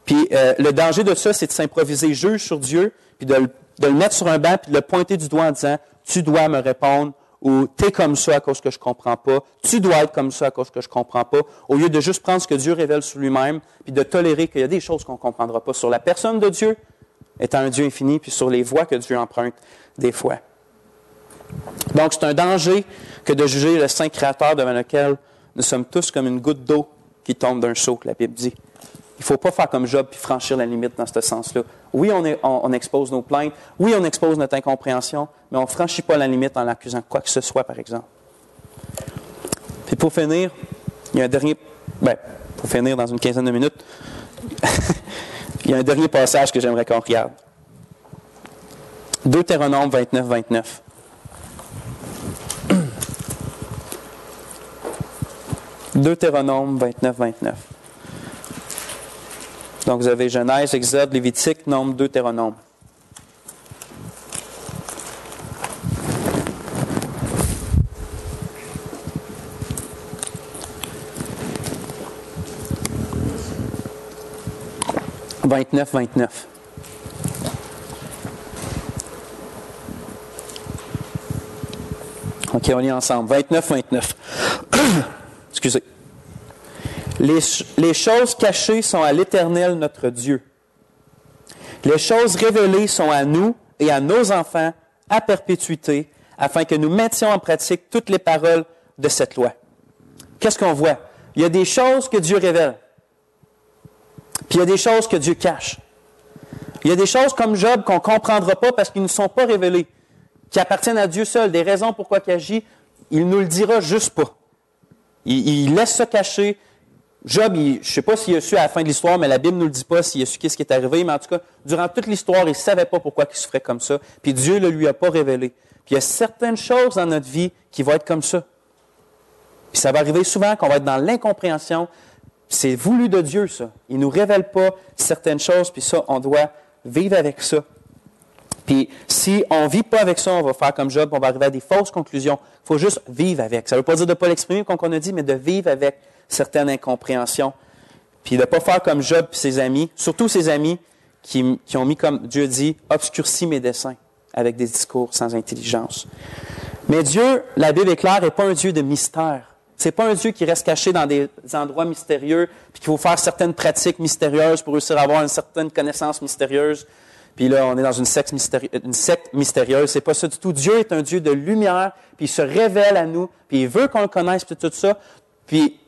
Puis le danger de ça, c'est de s'improviser juge sur Dieu, puis de le mettre sur un banc, puis de le pointer du doigt en disant « Tu dois me répondre » ou « T'es comme ça à cause que je comprends pas »,« Tu dois être comme ça à cause que je comprends pas », au lieu de juste prendre ce que Dieu révèle sur lui-même, puis de tolérer qu'il y a des choses qu'on ne comprendra pas sur la personne de Dieu, étant un Dieu infini, puis sur les voies que Dieu emprunte des fois. Donc, c'est un danger que de juger le Saint Créateur devant lequel nous sommes tous comme une goutte d'eau qui tombe d'un seau, que la Bible dit. Il ne faut pas faire comme Job puis franchir la limite dans ce sens-là. Oui, on expose nos plaintes. Oui, on expose notre incompréhension, mais on ne franchit pas la limite en l'accusant quoi que ce soit, par exemple. Puis pour finir, il y a un dernier... pour finir dans une quinzaine de minutes, il y a un dernier passage que j'aimerais qu'on regarde. Deutéronome 29, 29. Deutéronome 29, 29. Donc, vous avez Genèse, Exode, Lévitique, Nombre, Deutéronome. « 29, 29. OK, on lit ensemble. 29, 29. Excusez. Les choses cachées sont à l'Éternel notre Dieu. Les choses révélées sont à nous et à nos enfants à perpétuité, afin que nous mettions en pratique toutes les paroles de cette loi. Qu'est-ce qu'on voit? Il y a des choses que Dieu révèle. Puis il y a des choses que Dieu cache. Il y a des choses comme Job qu'on ne comprendra pas parce qu'ils ne sont pas révélées, qui appartiennent à Dieu seul, des raisons pourquoi il agit, il ne nous le dira juste pas. Il laisse ça cacher, Job, je ne sais pas s'il a su à la fin de l'histoire, mais la Bible ne nous le dit pas s'il a su qu'est-ce qui est arrivé, mais en tout cas, durant toute l'histoire, il ne savait pas pourquoi il souffrait comme ça, puis Dieu ne lui a pas révélé. Puis il y a certaines choses dans notre vie qui vont être comme ça. Puis ça va arriver souvent qu'on va être dans l'incompréhension. C'est voulu de Dieu, ça. Il ne nous révèle pas certaines choses, puis ça, on doit vivre avec ça. Puis si on ne vit pas avec ça, on va faire comme Job, on va arriver à des fausses conclusions. Il faut juste vivre avec. Ça ne veut pas dire de ne pas l'exprimer comme on a dit, mais de vivre avec certaines incompréhensions. Puis de ne pas faire comme Job et ses amis, surtout ses amis qui ont mis, comme Dieu dit, obscurci mes desseins avec des discours sans intelligence. Mais Dieu, la Bible est claire, n'est pas un Dieu de mystère. C'est pas un Dieu qui reste caché dans des endroits mystérieux, puis qu'il faut faire certaines pratiques mystérieuses pour réussir à avoir une certaine connaissance mystérieuse. Puis là, on est dans une secte mystérieuse. C'est pas ça du tout. Dieu est un Dieu de lumière, puis il se révèle à nous, puis il veut qu'on le connaisse, puis tout ça. Puis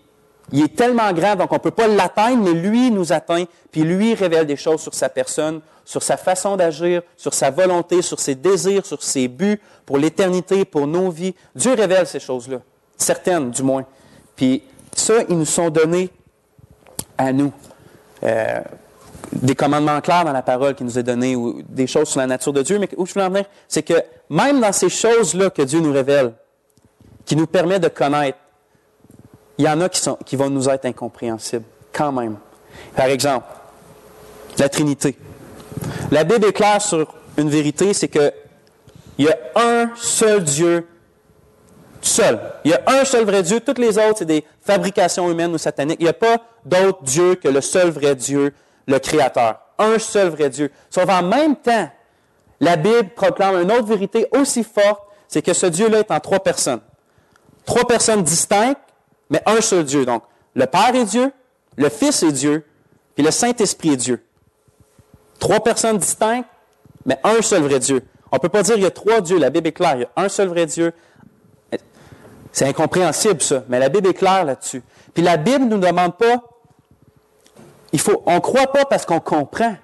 il est tellement grand, donc on ne peut pas l'atteindre, mais lui nous atteint, puis lui révèle des choses sur sa personne, sur sa façon d'agir, sur sa volonté, sur ses désirs, sur ses buts, pour l'éternité, pour nos vies. Dieu révèle ces choses-là, certaines du moins. Puis ça, ils nous sont donnés à nous. Des commandements clairs dans la parole qui nous est donnée, ou des choses sur la nature de Dieu, mais où je veux en venir, c'est que même dans ces choses-là que Dieu nous révèle, qui nous permet de connaître, il y en a qui vont nous être incompréhensibles, quand même. Par exemple, la Trinité. La Bible est claire sur une vérité, c'est qu'il y a un seul Dieu, seul. Il y a un seul vrai Dieu, toutes les autres, c'est des fabrications humaines ou sataniques. Il n'y a pas d'autre Dieu que le seul vrai Dieu, le Créateur. Un seul vrai Dieu. Sauf en même temps, la Bible proclame une autre vérité aussi forte, c'est que ce Dieu-là est en trois personnes. Trois personnes distinctes, mais un seul Dieu. Donc, le Père est Dieu, le Fils est Dieu, puis le Saint-Esprit est Dieu. Trois personnes distinctes, mais un seul vrai Dieu. On ne peut pas dire qu'il y a trois dieux. La Bible est claire. Il y a un seul vrai Dieu. C'est incompréhensible, ça, mais la Bible est claire là-dessus. Puis la Bible ne nous demande pas, on ne croit pas parce qu'on comprend.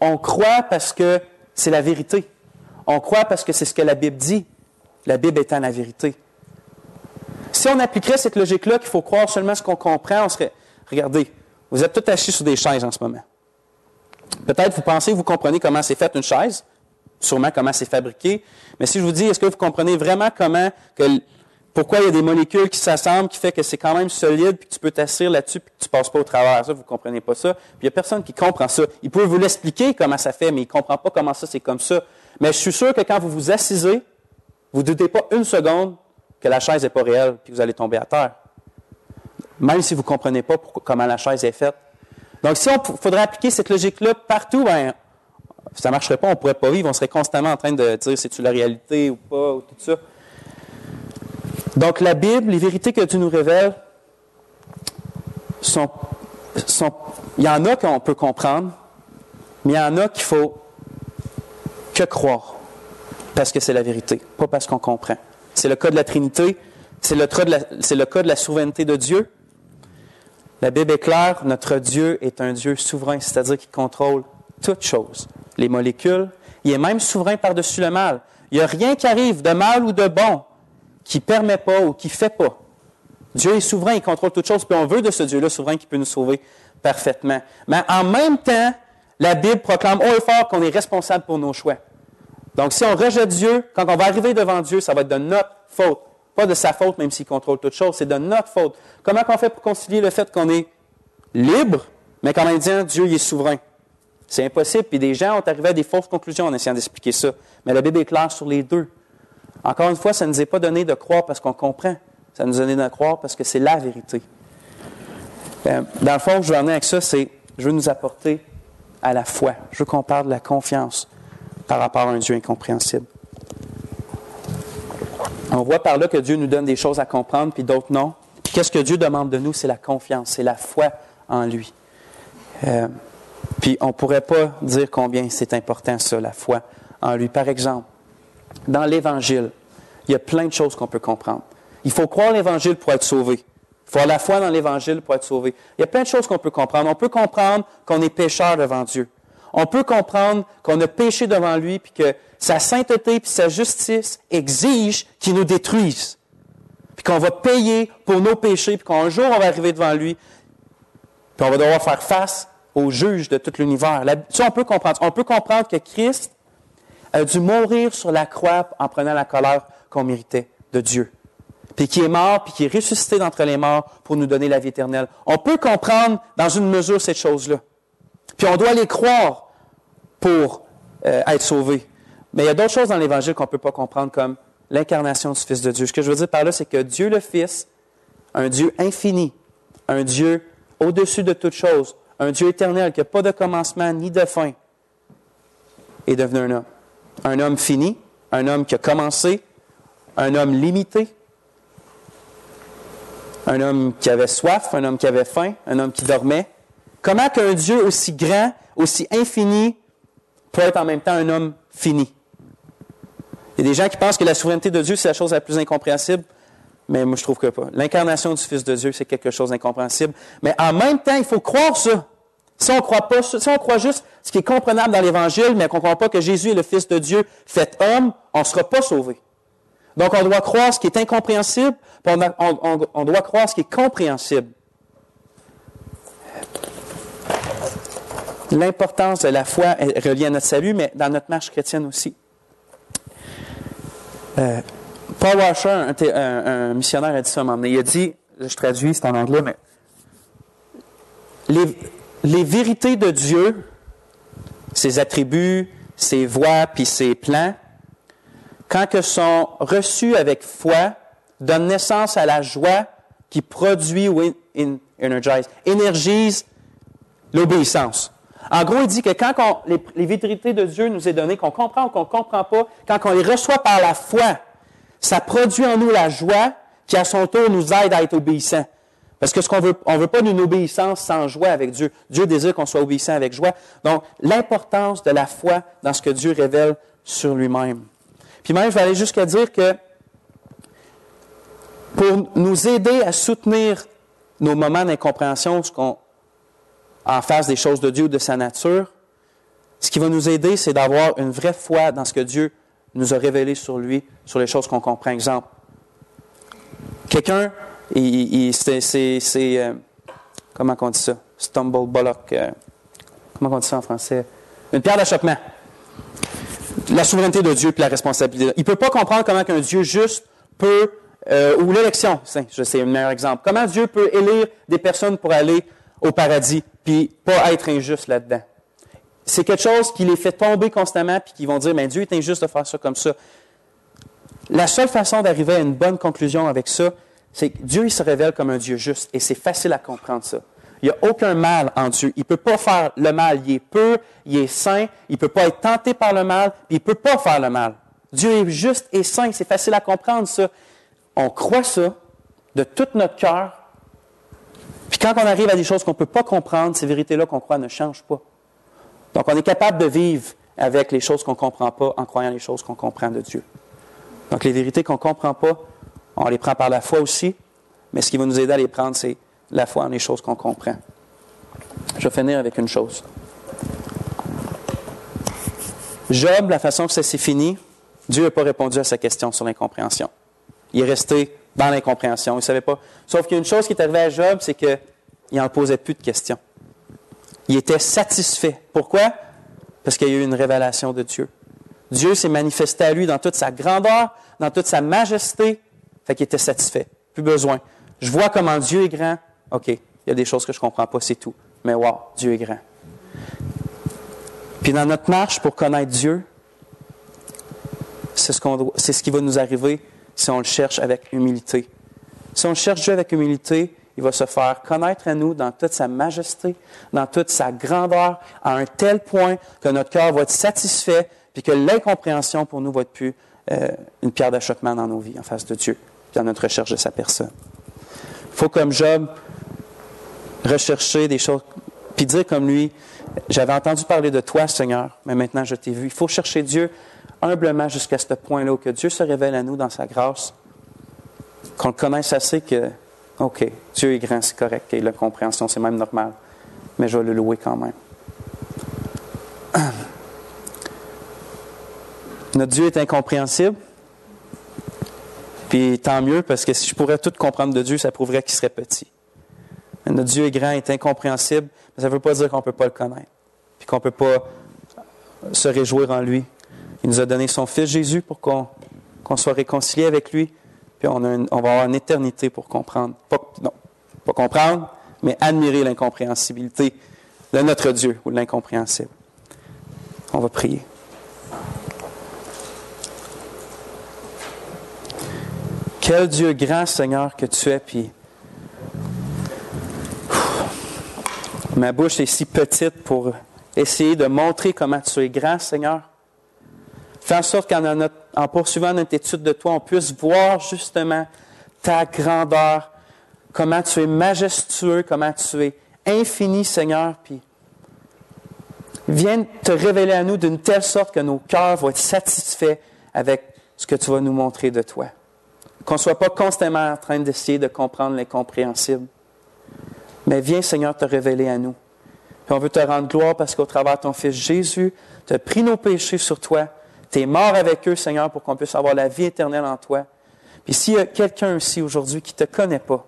On croit parce que c'est la vérité. On croit parce que c'est ce que la Bible dit. La Bible étant la vérité. Si on appliquerait cette logique-là, qu'il faut croire seulement ce qu'on comprend, on serait... Regardez, vous êtes tous assis sur des chaises en ce moment. Peut-être vous pensez que vous comprenez comment c'est fait une chaise, sûrement comment c'est fabriqué, mais si je vous dis, est-ce que vous comprenez vraiment pourquoi il y a des molécules qui s'assemblent, qui fait que c'est quand même solide, puis que tu peux t'asseoir là-dessus, puis que tu ne passes pas au travers. Ça, vous ne comprenez pas ça. Puis il n'y a personne qui comprend ça. Il peut vous l'expliquer comment ça fait, mais il ne comprend pas comment ça, c'est comme ça. Mais je suis sûr que quand vous vous assisez, vous ne doutez pas une seconde que la chaise n'est pas réelle, puis que vous allez tomber à terre. Même si vous ne comprenez pas comment la chaise est faite. Donc, si il faudrait appliquer cette logique-là partout, ça ne marcherait pas, on ne pourrait pas vivre, on serait constamment en train de dire c'est-tu la réalité ou pas, ou tout ça. Donc, la Bible, les vérités que Dieu nous révèle, il y en a qu'on peut comprendre, mais il y en a qu'il faut que croire, parce que c'est la vérité, pas parce qu'on comprend. C'est le cas de la Trinité, c'est le cas de la souveraineté de Dieu. La Bible est claire, notre Dieu est un Dieu souverain, c'est-à-dire qu'il contrôle toutes choses. Les molécules, il est même souverain par-dessus le mal. Il n'y a rien qui arrive de mal ou de bon qui ne permet pas ou qui ne fait pas. Dieu est souverain, il contrôle toutes choses, puis on veut de ce Dieu-là souverain qui peut nous sauver parfaitement. Mais en même temps, la Bible proclame haut et fort qu'on est responsable pour nos choix. Donc, si on rejette Dieu, quand on va arriver devant Dieu, ça va être de notre faute. Pas de sa faute, même s'il contrôle toutes choses, c'est de notre faute. Comment on fait pour concilier le fait qu'on est libre, mais qu'en même temps, Dieu il est souverain? C'est impossible, puis des gens ont arrivé à des fausses conclusions en essayant d'expliquer ça. Mais la Bible est claire sur les deux. Encore une fois, ça ne nous est pas donné de croire parce qu'on comprend. Ça nous est donné de croire parce que c'est la vérité. Dans le fond, je veux en venir avec ça, c'est je veux nous apporter à la foi. Je veux qu'on parle de la confiance par rapport à un Dieu incompréhensible. On voit par là que Dieu nous donne des choses à comprendre, puis d'autres non. Puis qu'est-ce que Dieu demande de nous? C'est la confiance, c'est la foi en lui. Puis on ne pourrait pas dire combien c'est important ça, la foi en lui. Par exemple, dans l'Évangile, il y a plein de choses qu'on peut comprendre. Il faut croire l'Évangile pour être sauvé. Il faut avoir la foi dans l'Évangile pour être sauvé. Il y a plein de choses qu'on peut comprendre. On peut comprendre qu'on est pécheur devant Dieu. On peut comprendre qu'on a péché devant lui, puis que sa sainteté puis sa justice exigent qu'il nous détruise. Puis qu'on va payer pour nos péchés, puis qu'un jour on va arriver devant lui. Puis on va devoir faire face au juge de tout l'univers. Ça, on peut comprendre. On peut comprendre que Christ a dû mourir sur la croix en prenant la colère qu'on méritait de Dieu. Puis qui est mort, puis qui est ressuscité d'entre les morts pour nous donner la vie éternelle. On peut comprendre dans une mesure cette chose-là. Puis on doit les croire pour être sauvés. Mais il y a d'autres choses dans l'Évangile qu'on ne peut pas comprendre, comme l'incarnation du Fils de Dieu. Ce que je veux dire par là, c'est que Dieu le Fils, un Dieu infini, un Dieu au-dessus de toute chose, un Dieu éternel qui n'a pas de commencement ni de fin, est devenu un homme. Un homme fini, un homme qui a commencé, un homme limité, un homme qui avait soif, un homme qui avait faim, un homme qui dormait. Comment qu'un Dieu aussi grand, aussi infini, peut être en même temps un homme fini? Il y a des gens qui pensent que la souveraineté de Dieu, c'est la chose la plus incompréhensible, mais moi, je trouve que pas. L'incarnation du Fils de Dieu, c'est quelque chose d'incompréhensible. Mais en même temps, il faut croire ça. Si on croit pas, si on croit juste ce qui est comprenable dans l'Évangile, mais qu'on ne croit pas que Jésus est le Fils de Dieu fait homme, on ne sera pas sauvé. Donc, on doit croire ce qui est incompréhensible, puis on doit croire ce qui est compréhensible. L'importance de la foi est reliée à notre salut, mais dans notre marche chrétienne aussi. Paul Washer, un missionnaire, a dit ça à un moment donné. Il a dit, je traduis, c'est en anglais, mais les vérités de Dieu, ses attributs, ses voies, puis ses plans, quand elles sont reçues avec foi, donnent naissance à la joie qui produit ou énergise l'obéissance. En gros, il dit que quand les vérités de Dieu nous est données, qu'on comprend ou qu'on ne comprend pas, quand on les reçoit par la foi, ça produit en nous la joie qui, à son tour, nous aide à être obéissants. Parce que on veut pas d'une obéissance sans joie avec Dieu. Dieu désire qu'on soit obéissant avec joie. Donc, l'importance de la foi dans ce que Dieu révèle sur lui-même. Puis même, je vais aller jusqu'à dire que pour nous aider à soutenir nos moments d'incompréhension, en face des choses de Dieu ou de sa nature, ce qui va nous aider, c'est d'avoir une vraie foi dans ce que Dieu nous a révélé sur lui, sur les choses qu'on comprend. Exemple, quelqu'un, comment on dit ça? Stumble block. Comment on dit ça en français? Une pierre d'achoppement. La souveraineté de Dieu et la responsabilité. Il ne peut pas comprendre comment qu'un Dieu juste peut, ou l'élection, c'est un meilleur exemple. Comment Dieu peut élire des personnes pour aller au paradis, puis pas être injuste là-dedans. C'est quelque chose qui les fait tomber constamment, puis qui vont dire, mais Dieu est injuste de faire ça comme ça. La seule façon d'arriver à une bonne conclusion avec ça, c'est que Dieu il se révèle comme un Dieu juste, et c'est facile à comprendre ça. Il n'y a aucun mal en Dieu. Il ne peut pas faire le mal. Il est pur, il est saint, il ne peut pas être tenté par le mal, puis il ne peut pas faire le mal. Dieu est juste et saint, c'est facile à comprendre ça. On croit ça de tout notre cœur. Puis quand on arrive à des choses qu'on ne peut pas comprendre, ces vérités-là qu'on croit ne changent pas. Donc on est capable de vivre avec les choses qu'on ne comprend pas en croyant les choses qu'on comprend de Dieu. Donc les vérités qu'on ne comprend pas, on les prend par la foi aussi, mais ce qui va nous aider à les prendre, c'est la foi en les choses qu'on comprend. Je vais finir avec une chose. Job, la façon que ça s'est fini, Dieu n'a pas répondu à sa question sur l'incompréhension. Il est resté dans l'incompréhension. Il ne savait pas. Sauf qu'il y a une chose qui est arrivée à Job, c'est qu'il n'en posait plus de questions. Il était satisfait. Pourquoi? Parce qu'il y a eu une révélation de Dieu. Dieu s'est manifesté à lui dans toute sa grandeur, dans toute sa majesté. Fait qu'il était satisfait. Plus besoin. Je vois comment Dieu est grand. OK, il y a des choses que je ne comprends pas, c'est tout. Mais wow, Dieu est grand. Puis dans notre marche pour connaître Dieu, c'est ce qui va nous arriver si on le cherche avec humilité. Si on le cherche Dieu avec humilité, il va se faire connaître à nous dans toute sa majesté, dans toute sa grandeur, à un tel point que notre cœur va être satisfait, puis que l'incompréhension pour nous va être plus une pierre d'achoppement dans nos vies en face de Dieu, dans notre recherche de sa personne. Il faut, comme Job, rechercher des choses, puis dire comme lui, j'avais entendu parler de toi, Seigneur, mais maintenant je t'ai vu. Il faut chercher Dieu humblement jusqu'à ce point-là où que Dieu se révèle à nous dans sa grâce, qu'on le connaisse assez que, OK, Dieu est grand, c'est correct, et la compréhension, c'est même normal, mais je vais le louer quand même. Notre Dieu est incompréhensible, puis tant mieux, parce que si je pourrais tout comprendre de Dieu, ça prouverait qu'il serait petit. Notre Dieu est grand, est incompréhensible, mais ça ne veut pas dire qu'on ne peut pas le connaître, puis qu'on ne peut pas se réjouir en lui. Il nous a donné son Fils Jésus pour qu'on soit réconcilié avec lui, puis on va avoir une éternité pour comprendre. Pas comprendre, mais admirer l'incompréhensibilité de notre Dieu, ou de l'incompréhensible. On va prier. Quel Dieu grand, Seigneur, que tu es, puis ma bouche est si petite pour essayer de montrer comment tu es grand, Seigneur. Fais en sorte qu'en poursuivant notre étude de toi, on puisse voir justement ta grandeur, comment tu es majestueux, comment tu es infini, Seigneur, puis viens te révéler à nous d'une telle sorte que nos cœurs vont être satisfaits avec ce que tu vas nous montrer de toi. Qu'on ne soit pas constamment en train d'essayer de comprendre l'incompréhensible. Mais viens, Seigneur, te révéler à nous. Puis on veut te rendre gloire parce qu'au travers de ton Fils Jésus, tu as pris nos péchés sur toi. Tu es mort avec eux, Seigneur, pour qu'on puisse avoir la vie éternelle en toi. Puis s'il y a quelqu'un ici aujourd'hui qui ne te connaît pas,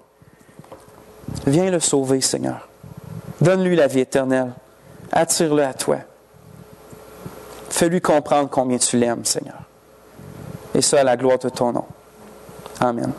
viens le sauver, Seigneur. Donne-lui la vie éternelle. Attire-le à toi. Fais-lui comprendre combien tu l'aimes, Seigneur. Et ça à la gloire de ton nom. Amen.